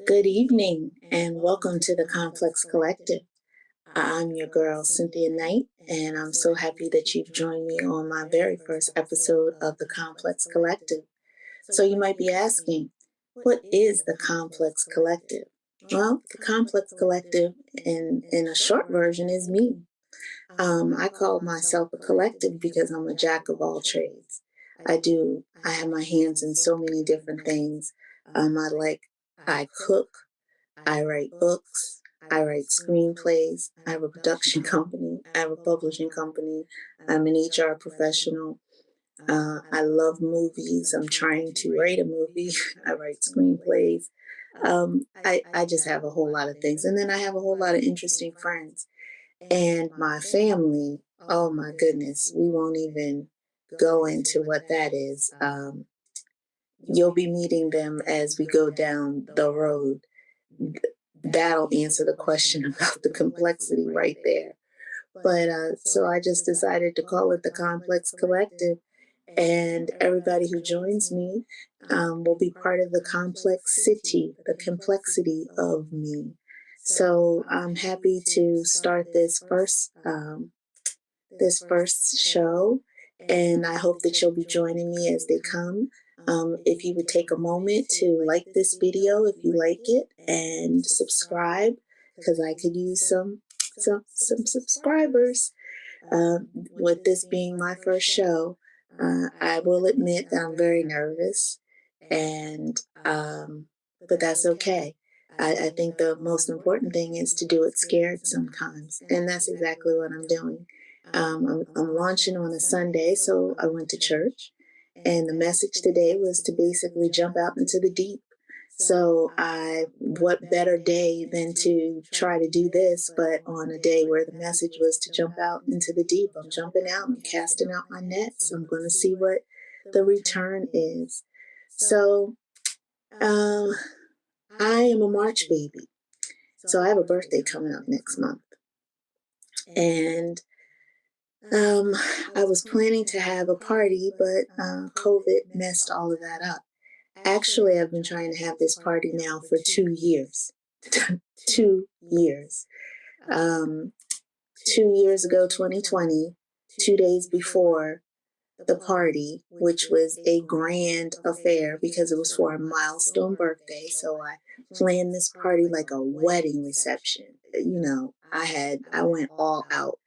Good evening and welcome to the Complex Collective. I'm your girl, Cynthia Knight, and I'm so happy that you've joined me on my very first episode of the Complex Collective. So you might be asking, what is the Complex Collective? Well, the Complex Collective, in a short version, is me. I call myself a collective because I'm a jack of all trades. I have my hands in so many different things. I cook, I write books, I write screenplays, I have a production company, I have a publishing company, I'm an HR professional. I love movies. I'm trying to write a movie. I write screenplays. I just have a whole lot of things. And then I have a whole lot of interesting friends. And my family, oh my goodness, we won't even go into what that is. You'll be meeting them as we go down the road. That'll answer the question about the complexity right there. But so I just decided to call it the Complex Collective, and everybody who joins me will be part of the complexity, the complexity of me. So I'm happy to start this first show, and I hope that you'll be joining me as they come. If you would take a moment to like this video if you like it, and subscribe, because I could use some subscribers. With this being my first show, I will admit that I'm very nervous, and but that's okay. I think the most important thing is to do it scared sometimes, and that's exactly what I'm doing. I'm launching on a Sunday, so I went to church, and the message today was to basically jump out into the deep. So what better day than to try to do this, but on a day where the message was to jump out into the deep. I'm jumping out, I'm casting out my nets. I'm going to see what the return is. So I am a March baby. So I have a birthday coming up next month. And I was planning to have a party, but COVID messed all of that up. Actually, I've been trying to have this party now for 2 years. 2 years. 2 years ago, 2020, 2 days before the party, which was a grand affair because it was for a milestone birthday. So I planned this party like a wedding reception. I went all out.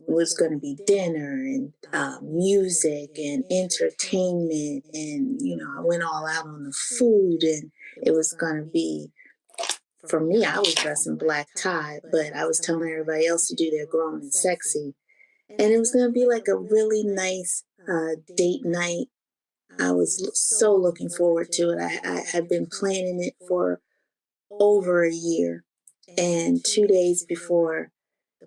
It was going to be dinner and music and entertainment, and I went all out on the food, and it was going to be, for me, I was dressed in black tie, but I was telling everybody else to do their grown and sexy, and it was going to be like a really nice date night. I was so looking forward to it. I had been planning it for over a year, and 2 days before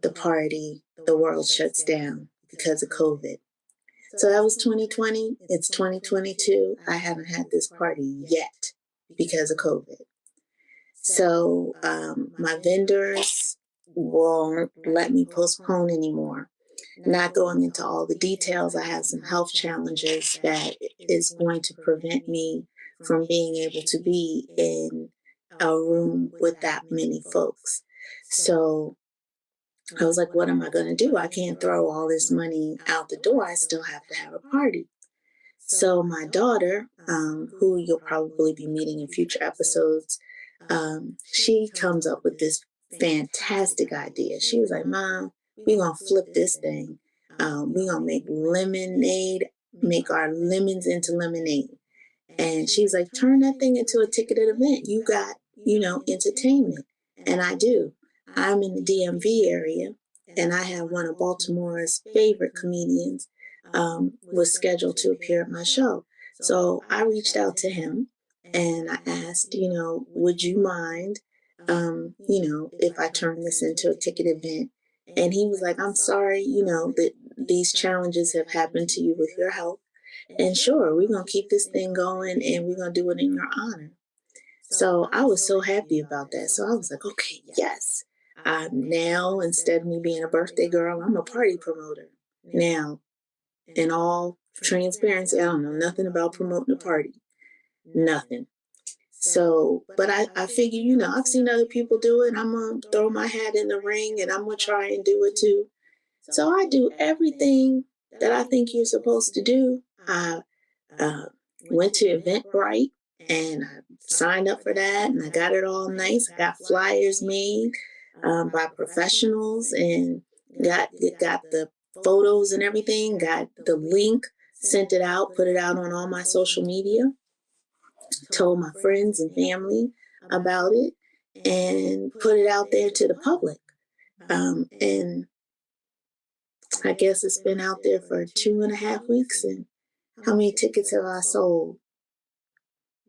the party, the world shuts down because of COVID. So that was 2020. It's 2022. I haven't had this party yet because of COVID. So my vendors won't let me postpone anymore. Not going into all the details, I have some health challenges that is going to prevent me from being able to be in a room with that many folks. So I was like, what am I going to do? I can't throw all this money out the door. I still have to have a party. So my daughter, who you'll probably be meeting in future episodes, she comes up with this fantastic idea. She was like, Mom, we're going to flip this thing. We're going to make lemonade, make our lemons into lemonade. And she's like, turn that thing into a ticketed event. You got, entertainment. And I do. I'm in the DMV area, and I have one of Baltimore's favorite comedians was scheduled to appear at my show. So I reached out to him, and I asked, would you mind, if I turn this into a ticket event? And he was like, I'm sorry, that these challenges have happened to you with your health. And sure, we're going to keep this thing going, and we're going to do it in your honor. So I was so happy about that. So I was like, okay, yes. Now, instead of me being a birthday girl, I'm a party promoter. Now, in all transparency, I don't know nothing about promoting a party. Nothing. So, but I figure, I've seen other people do it. I'm going to throw my hat in the ring and I'm going to try and do it too. So I do everything that I think you're supposed to do. I uh, went to Eventbrite and I signed up for that and I got it all nice. I got flyers made by professionals and got the photos and everything, got the link, sent it out, put it out on all my social media, told my friends and family about it, and put it out there to the public. And I guess it's been out there for 2.5 weeks. And how many tickets have I sold?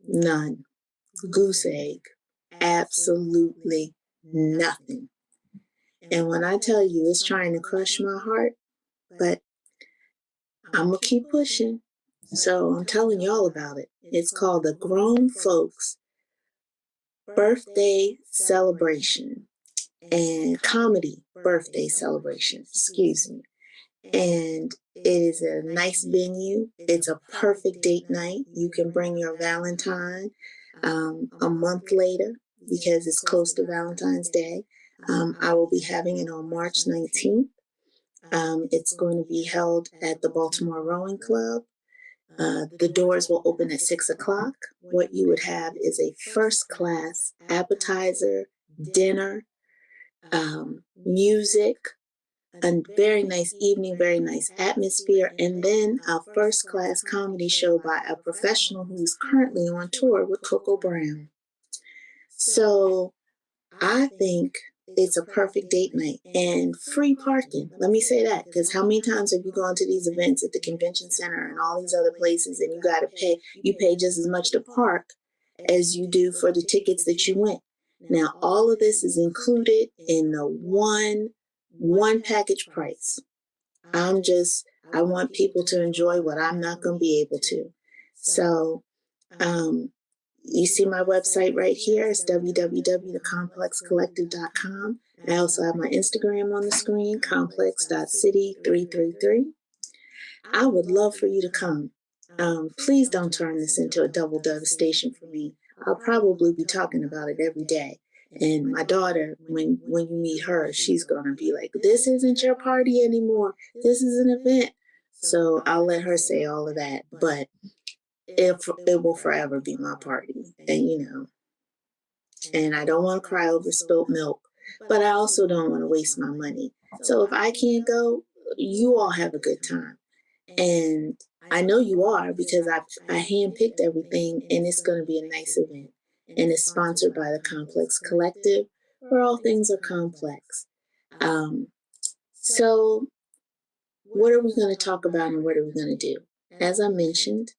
None. Goose egg. Absolutely nothing. And when I tell you it's trying to crush my heart, but I'm going to keep pushing. So I'm telling y'all about it. It's called the Grown Folks Birthday Celebration and Comedy Birthday Celebration, excuse me. And it is a nice venue. It's a perfect date night. You can bring your Valentine a month later because it's close to Valentine's Day. I will be having it on March 19th. It's going to be held at the Baltimore Rowing Club. The doors will open at 6 o'clock. What you would have is a first class appetizer, dinner, music, a very nice evening, very nice atmosphere, and then a first class comedy show by a professional who's currently on tour with Coco Brown. So I think it's a perfect date night and free parking. Let me say that, because how many times have you gone to these events at the convention center and all these other places and you got to pay, you pay just as much to park as you do for the tickets that you went. Now, all of this is included in the one package price. I want people to enjoy what I'm not going to be able to. So, you see my website right here. It's www.complexcollective.com. I also have my Instagram on the screen, complex.city333. I would love for you to come. Please don't turn this into a double devastation for me. I'll probably be talking about it every day. And my daughter, when you meet her, she's going to be like, this isn't your party anymore. This is an event. So I'll let her say all of that. But it will forever be my party. And, and I don't want to cry over spilt milk, but I also don't want to waste my money. So if I can't go, you all have a good time. And I know you are because I handpicked everything, and it's going to be a nice event. And it's sponsored by the Complex Collective, where all things are complex. So what are we going to talk about and what are we going to do? As I mentioned,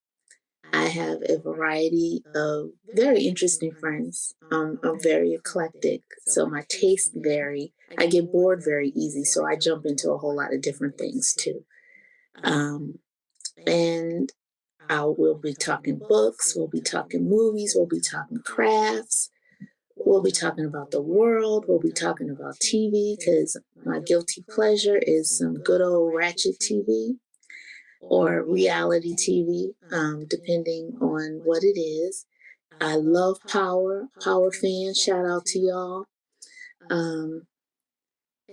I have a variety of very interesting friends. I'm very eclectic, so my tastes vary. I get bored very easy, so I jump into a whole lot of different things too. And we'll be talking books, we'll be talking movies, we'll be talking crafts, we'll be talking about the world, we'll be talking about TV, because my guilty pleasure is some good old ratchet TV or reality TV, depending on what it is. I love Power fans, shout out to y'all.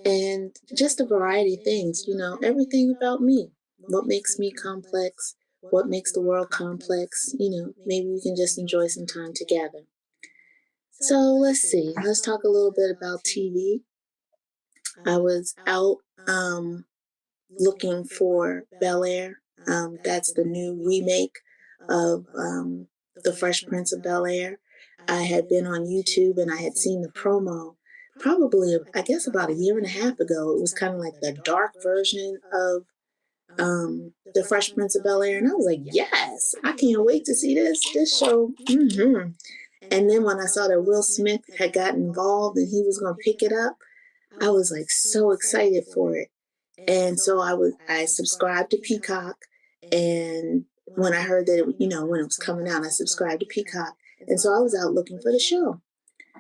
And just a variety of things, everything about me. What makes me complex? What makes the world complex? Maybe we can just enjoy some time together. So let's see. Let's talk a little bit about TV. I was out looking for Belair. That's the new remake of The Fresh Prince of Bel-Air. I had been on YouTube and I had seen the promo probably, I guess, about a year and a half ago. It was kind of like the dark version of The Fresh Prince of Bel-Air. And I was like, yes, I can't wait to see this show. Mm-hmm. And then when I saw that Will Smith had gotten involved and he was going to pick it up, I was like so excited for it. And so I subscribed to Peacock, and when I heard that, when it was coming out, I subscribed to Peacock. And so I was out looking for the show.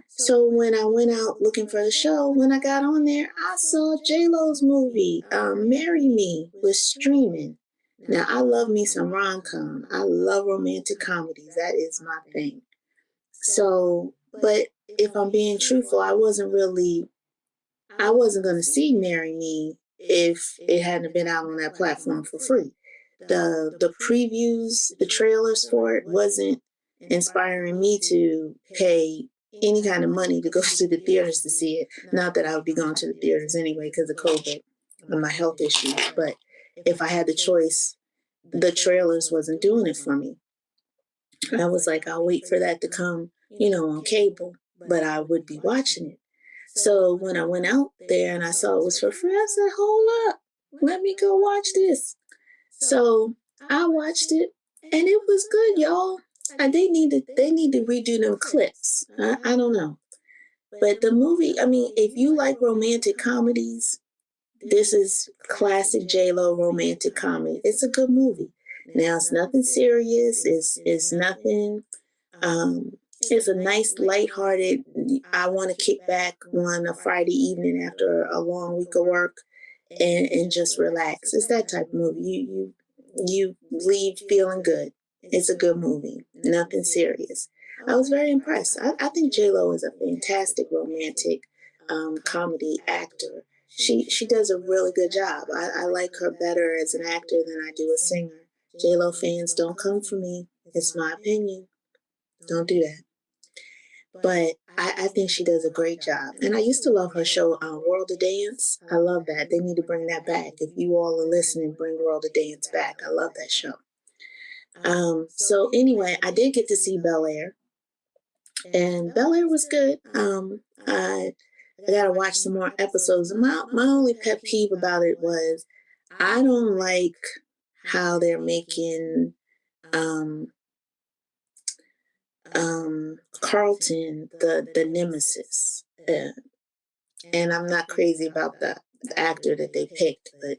So when I went out looking for the show, when I got on there, I saw J-Lo's movie, Marry Me, was streaming. Now, I love me some rom-com. I love romantic comedies. That is my thing. So, but if I'm being truthful, I wasn't going to see Marry Me if it hadn't been out on that platform for free. The previews, the trailers for it wasn't inspiring me to pay any kind of money to go to the theaters to see it. Not that I would be going to the theaters anyway because of COVID and my health issues, but if I had the choice, the trailers wasn't doing it for me. I was like, I'll wait for that to come, on cable, but I would be watching it. So when I went out there and I saw it was for free, I said, hold up, let me go watch this. So I watched it and it was good, y'all. They need to redo them clips. I don't know. But the movie, I mean, if you like romantic comedies, this is classic J-Lo romantic comedy. It's a good movie. Now it's nothing serious. It's nothing. It's a nice, lighthearted. I want to kick back on a Friday evening after a long week of work and just relax. It's that type of movie. You leave feeling good. It's a good movie. Nothing serious. I was very impressed. I think J-Lo is a fantastic romantic comedy actor. She does a really good job. I like her better as an actor than I do a singer. J-Lo fans, don't come for me. It's my opinion. Don't do that. But I think she does a great job. And I used to love her show, World of Dance. I love that. They need to bring that back. If you all are listening, bring World of Dance back. I love that show. So anyway, I did get to see Belair, and Belair was good. I gotta watch some more episodes. My only pet peeve about it was I don't like how they're making Carlton the nemesis. And I'm not crazy about the actor that they picked, but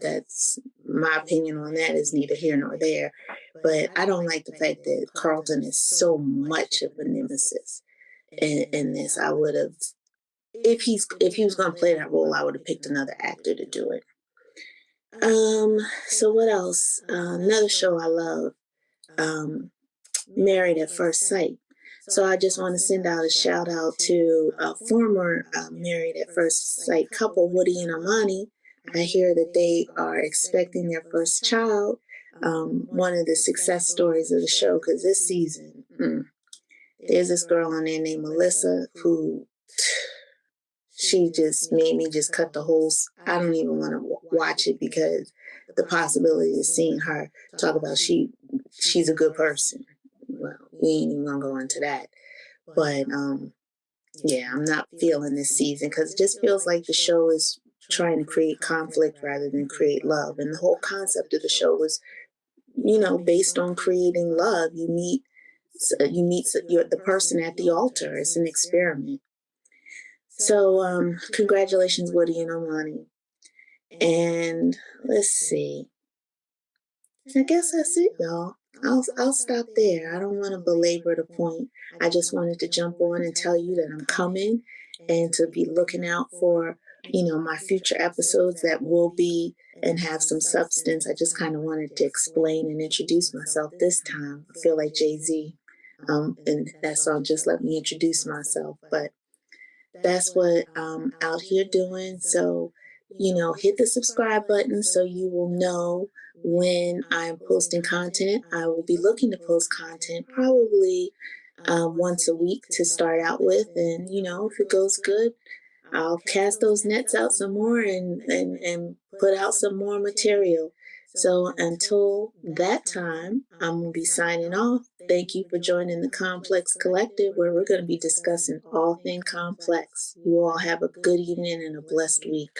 that's my opinion on that is neither here nor there. But I don't like the fact that Carlton is so much of a nemesis in this. I would have, if he was going to play that role, I would have picked another actor to do it. So what else? Another show I love, Married at First Sight. So I just want to send out a shout out to a former Married at First Sight couple, Woody and Amani. I hear that they are expecting their first child. One of the success stories of the show, because this season, there's this girl on there named Melissa who she just made me just cut the whole. I don't even want to watch it because the possibility of seeing her talk about she's a good person. Well, we ain't even gonna go into that. But yeah, I'm not feeling this season because it just feels like the show is trying to create conflict rather than create love. And the whole concept of the show was, based on creating love. You meet the person at the altar. It's an experiment. So congratulations, Woody and Amani. And let's see. I guess that's it, y'all. I'll stop there. I don't want to belabor the point. I just wanted to jump on and tell you that I'm coming and to be looking out for, my future episodes that will be and have some substance. I just kind of wanted to explain and introduce myself this time. I feel like Jay-Z. And that song just let me introduce myself. But that's what I'm out here doing. So, hit the subscribe button so you will know when I'm posting content. I will be looking to post content probably once a week to start out with. And, if it goes good, I'll cast those nets out some more and put out some more material. So until that time, I'm going to be signing off. Thank you for joining the Complex Collective, where we're going to be discussing all things complex. You all have a good evening and a blessed week.